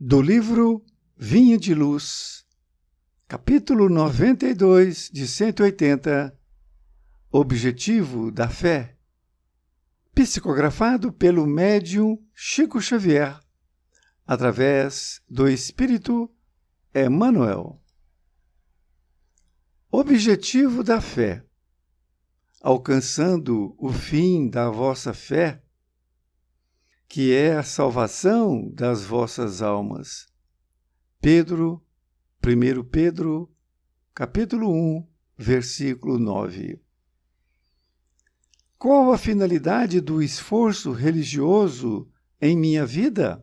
Do livro Vinha de Luz, capítulo 92 de 180, Objetivo da Fé, psicografado pelo médium Chico Xavier, através do Espírito Emmanuel. Objetivo da Fé. Alcançando o fim da vossa fé, que é a salvação das vossas almas. 1 Pedro, capítulo 1, versículo 9. Qual a finalidade do esforço religioso em minha vida?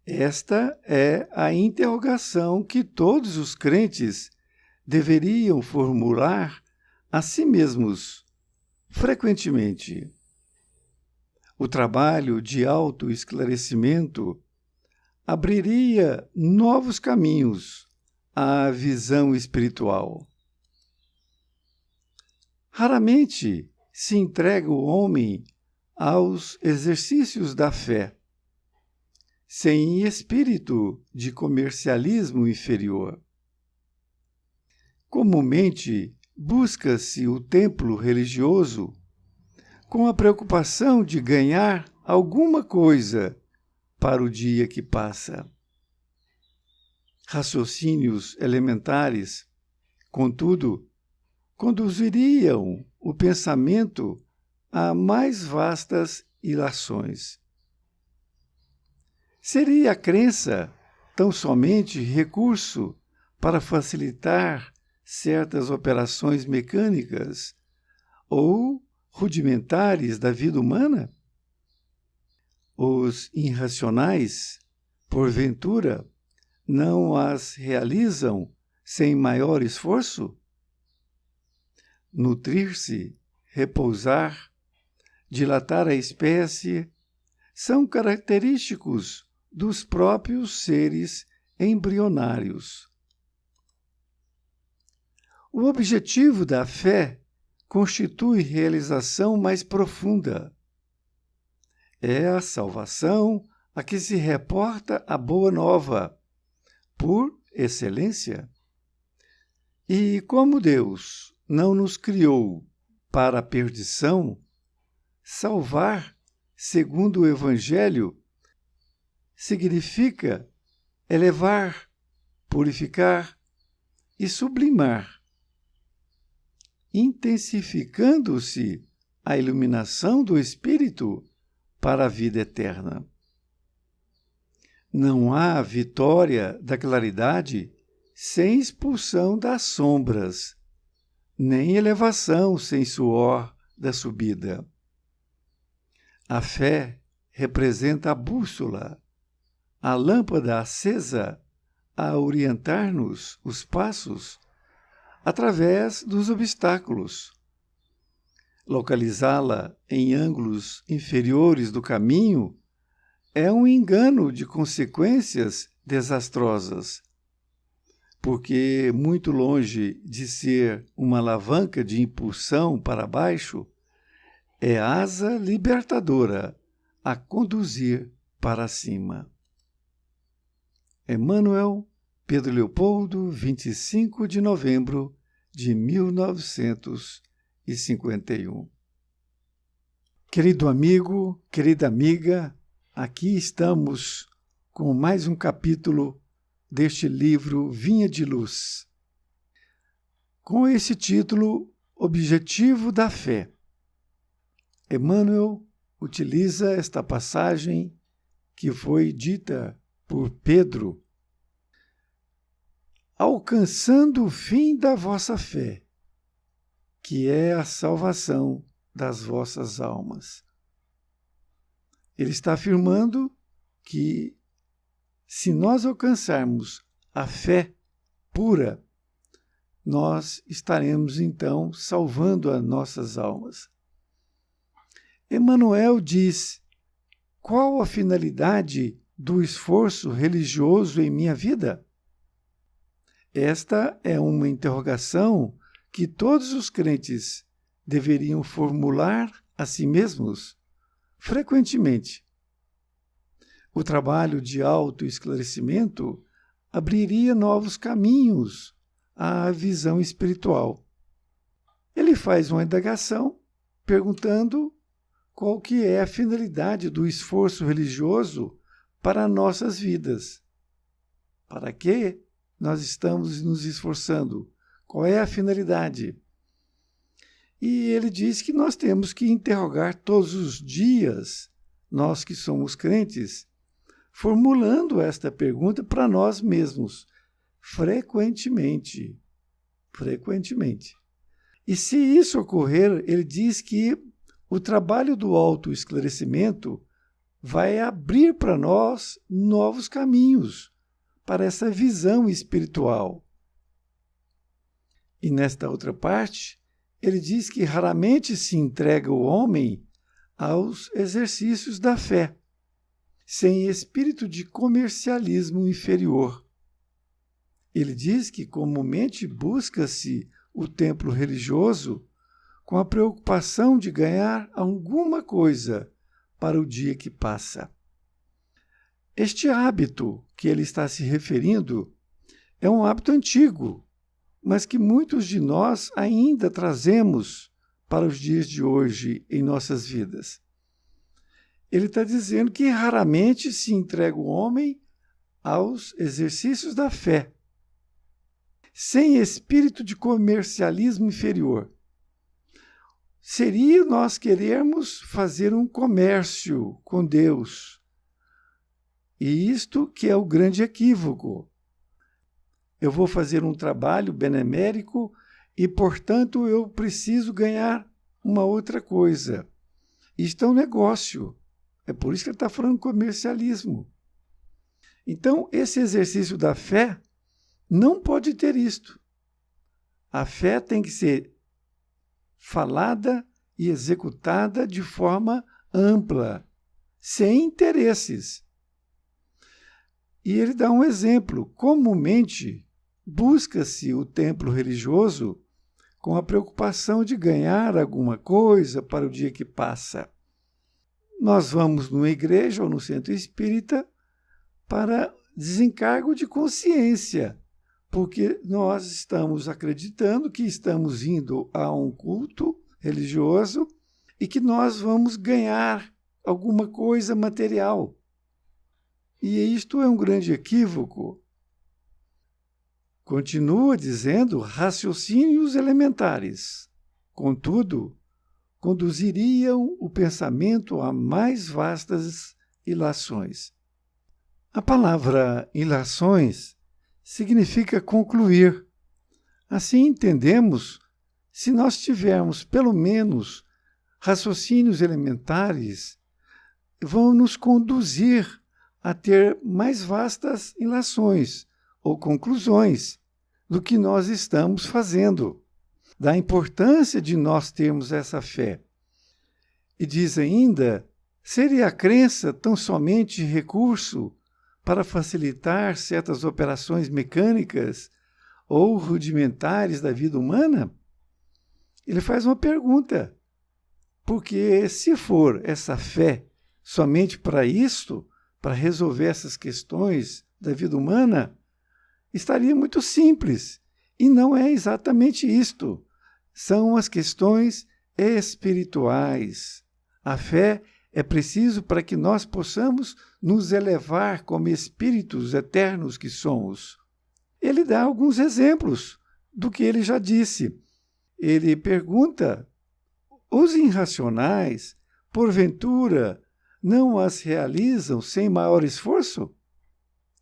Esta é a interrogação que todos os crentes deveriam formular a si mesmos, frequentemente. O trabalho de autoesclarecimento abriria novos caminhos à visão espiritual. Raramente se entrega o homem aos exercícios da fé, sem espírito de comercialismo inferior. Comumente, busca-se o templo religioso com a preocupação de ganhar alguma coisa para o dia que passa. Raciocínios elementares, contudo, conduziriam o pensamento a mais vastas ilações. Seria a crença tão somente recurso para facilitar certas operações mecânicas ou rudimentares da vida humana? Os irracionais, porventura, não as realizam sem maior esforço? Nutrir-se, repousar, dilatar a espécie, são característicos dos próprios seres embrionários. O objetivo da fé constitui realização mais profunda. É a salvação a que se reporta a Boa Nova, por excelência. E como Deus não nos criou para a perdição, salvar, segundo o Evangelho, significa elevar, purificar e sublimar, intensificando-se a iluminação do Espírito para a vida eterna. Não há vitória da claridade sem expulsão das sombras, nem elevação sem suor da subida. A fé representa a bússola, a lâmpada acesa a orientar-nos os passos através dos obstáculos. Localizá-la em ângulos inferiores do caminho é um engano de consequências desastrosas, porque, muito longe de ser uma alavanca de impulsão para baixo, é asa libertadora a conduzir para cima. Emmanuel, Pedro Leopoldo, 25 de novembro de 1951. Querido amigo, querida amiga, aqui estamos com mais um capítulo deste livro Vinha de Luz, com esse título, Objetivo da Fé. Emmanuel utiliza esta passagem que foi dita por Pedro: alcançando o fim da vossa fé, que é a salvação das vossas almas. Ele está afirmando que, se nós alcançarmos a fé pura, nós estaremos, então, salvando as nossas almas. Emmanuel diz: qual a finalidade do esforço religioso em minha vida? Esta é uma interrogação que todos os crentes deveriam formular a si mesmos frequentemente. o trabalho de autoesclarecimento abriria novos caminhos à visão espiritual. Ele faz uma indagação perguntando qual que é a finalidade do esforço religioso para nossas vidas. Para que nós estamos nos esforçando? Qual é a finalidade? E ele diz que nós temos que interrogar todos os dias, nós que somos crentes, formulando esta pergunta para nós mesmos, frequentemente. E se isso ocorrer, ele diz que o trabalho do autoesclarecimento vai abrir para nós novos caminhos para essa visão espiritual. E nesta outra parte, ele diz que raramente se entrega o homem aos exercícios da fé, sem espírito de comercialismo inferior. Ele diz que comumente busca-se o templo religioso com a preocupação de ganhar alguma coisa para o dia que passa. Este hábito que ele está se referindo é um hábito antigo, mas que muitos de nós ainda trazemos para os dias de hoje em nossas vidas. Ele está dizendo que raramente se entrega o homem aos exercícios da fé, sem espírito de comercialismo inferior. Seria nós querermos fazer um comércio com Deus. E isto que é o grande equívoco. Eu vou fazer um trabalho benemérito e, portanto, eu preciso ganhar uma outra coisa. Isto é um negócio. É por isso que ele está falando comercialismo. Então, esse exercício da fé não pode ter isto. A fé tem que ser falada e executada de forma ampla, sem interesses. E ele dá um exemplo. Comumente, busca-se o templo religioso com a preocupação de ganhar alguma coisa para o dia que passa. Nós vamos numa igreja ou no centro espírita para desencargo de consciência, porque nós estamos acreditando que estamos indo a um culto religioso e que nós vamos ganhar alguma coisa material. E isto é um grande equívoco. Continua dizendo raciocínios elementares. Contudo, conduziriam o pensamento a mais vastas ilações. A palavra ilações significa concluir. Assim entendemos, se nós tivermos pelo menos raciocínios elementares, vão nos conduzir a ter mais vastas ilações ou conclusões do que nós estamos fazendo, da importância de nós termos essa fé. E diz ainda, seria a crença tão somente recurso para facilitar certas operações mecânicas ou rudimentares da vida humana? Ele faz uma pergunta, porque se for essa fé somente para isto, para resolver essas questões da vida humana, estaria muito simples. E não é exatamente isto. São as questões espirituais. A fé é preciso para que nós possamos nos elevar como espíritos eternos que somos. Ele dá alguns exemplos do que ele já disse. Ele pergunta, os irracionais, porventura, não as realizam sem maior esforço?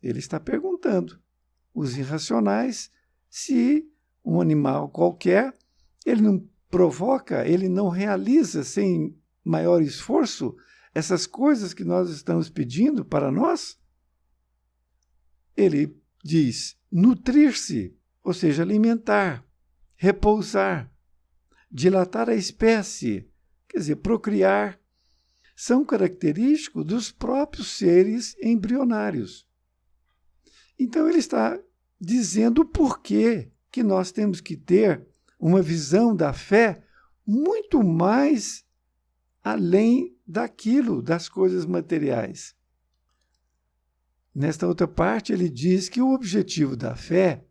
Ele está perguntando. Os irracionais, se um animal qualquer, ele não provoca, ele não realiza sem maior esforço essas coisas que nós estamos pedindo para nós? Ele diz nutrir-se, ou seja, alimentar, repousar, dilatar a espécie, quer dizer, procriar, são característicos dos próprios seres embrionários. Então ele está dizendo o porquê que nós temos que ter uma visão da fé muito mais além daquilo, das coisas materiais. Nesta outra parte, ele diz que o objetivo da fé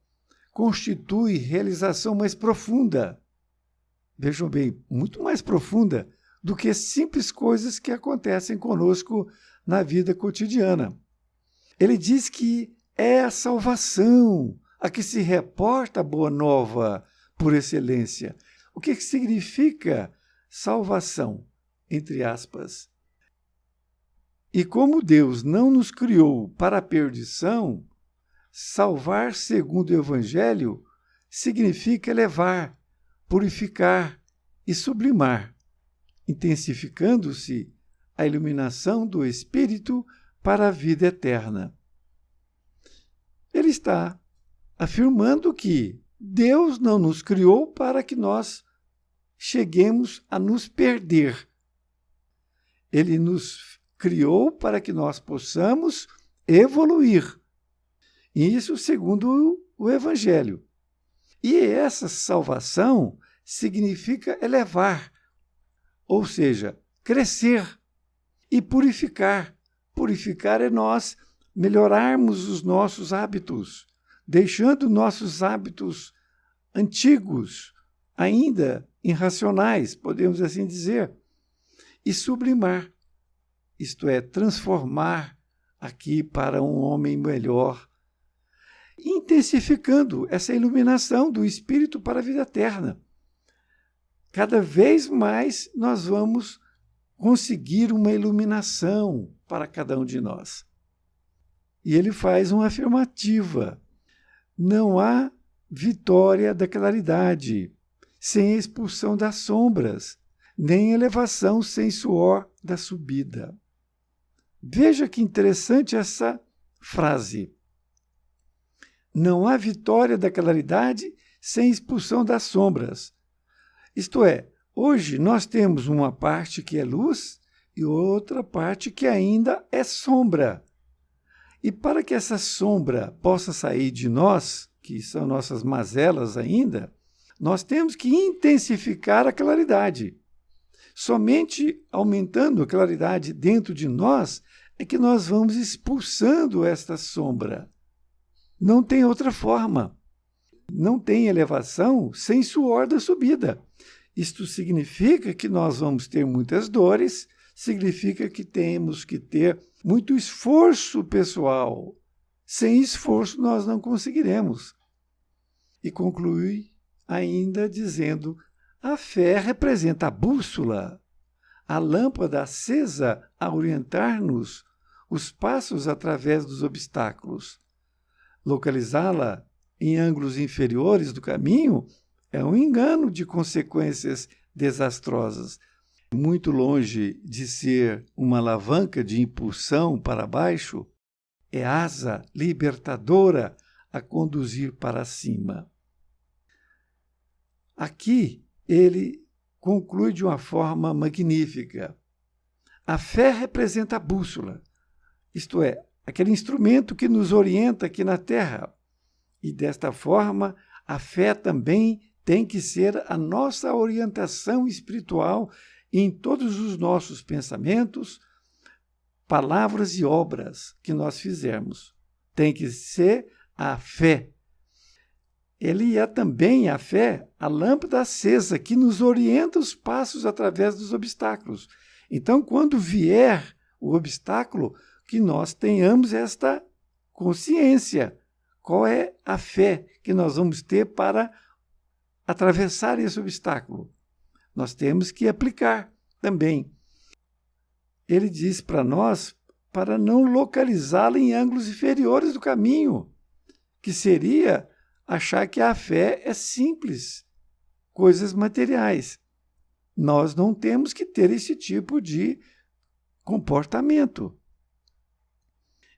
constitui realização mais profunda. Vejam bem, muito mais profunda do que simples coisas que acontecem conosco na vida cotidiana. Ele diz que é a salvação a que se reporta a boa nova por excelência. O que significa salvação, entre aspas? E como Deus não nos criou para a perdição, salvar segundo o Evangelho significa elevar, purificar e sublimar, intensificando-se a iluminação do Espírito para a vida eterna. Ele está afirmando que Deus não nos criou para que nós cheguemos a nos perder. Ele nos criou para que nós possamos evoluir. Isso segundo o Evangelho. E essa salvação significa elevar, ou seja, crescer e purificar. Purificar é nós melhorarmos os nossos hábitos, deixando nossos hábitos antigos, ainda irracionais, podemos assim dizer, e sublimar, isto é, transformar aqui para um homem melhor, intensificando essa iluminação do Espírito para a vida eterna. Cada vez mais nós vamos conseguir uma iluminação para cada um de nós. E ele faz uma afirmativa: não há vitória da claridade sem a expulsão das sombras, nem elevação sem suor da subida. Veja que interessante essa frase. Não há vitória da claridade sem expulsão das sombras. Isto é, hoje nós temos uma parte que é luz e outra parte que ainda é sombra. E para que essa sombra possa sair de nós, que são nossas mazelas ainda, nós temos que intensificar a claridade. Somente aumentando a claridade dentro de nós é que nós vamos expulsando esta sombra. Não tem outra forma. Não tem elevação sem suor da subida. Isto significa que nós vamos ter muitas dores, significa que temos que ter muito esforço pessoal. Sem esforço nós não conseguiremos. E conclui ainda dizendo: a fé representa a bússola, a lâmpada acesa a orientar-nos os passos através dos obstáculos. Localizá-la em ângulos inferiores do caminho é um engano de consequências desastrosas. Muito longe de ser uma alavanca de impulsão para baixo, é asa libertadora a conduzir para cima. Aqui ele conclui de uma forma magnífica. A fé representa a bússola, isto é, aquele instrumento que nos orienta aqui na Terra. E desta forma, a fé também tem que ser a nossa orientação espiritual em todos os nossos pensamentos, palavras e obras que nós fizermos. Tem que ser a fé. Ele é também, a fé, a lâmpada acesa que nos orienta os passos através dos obstáculos. Então, quando vier o obstáculo, que nós tenhamos esta consciência. Qual é a fé que nós vamos ter para atravessar esse obstáculo? Nós temos que aplicar também. Ele diz para nós para não localizá-la em ângulos inferiores do caminho, que seria achar que a fé é simples, coisas materiais. Nós não temos que ter esse tipo de comportamento.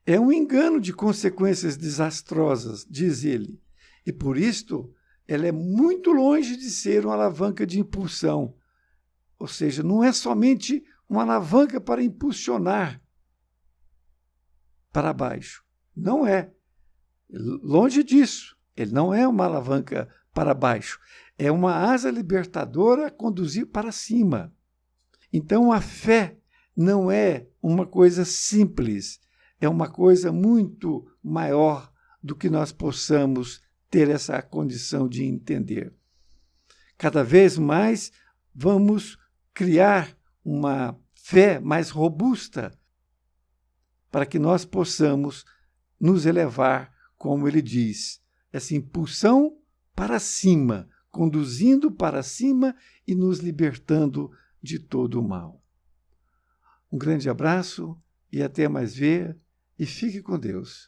É um engano de consequências desastrosas, diz ele, e por isto ela é muito longe de ser uma alavanca de impulsão. Ou seja, não é somente uma alavanca para impulsionar para baixo. Não é. Longe disso. Ele não é uma alavanca para baixo. É uma asa libertadora a conduzir para cima. Então, a fé não é uma coisa simples. é uma coisa muito maior do que nós possamos ter essa condição de entender. Cada vez mais vamos criar uma fé mais robusta para que nós possamos nos elevar, como ele diz, essa impulsão para cima, conduzindo para cima e nos libertando de todo o mal. Um grande abraço e até mais ver, e fique com Deus.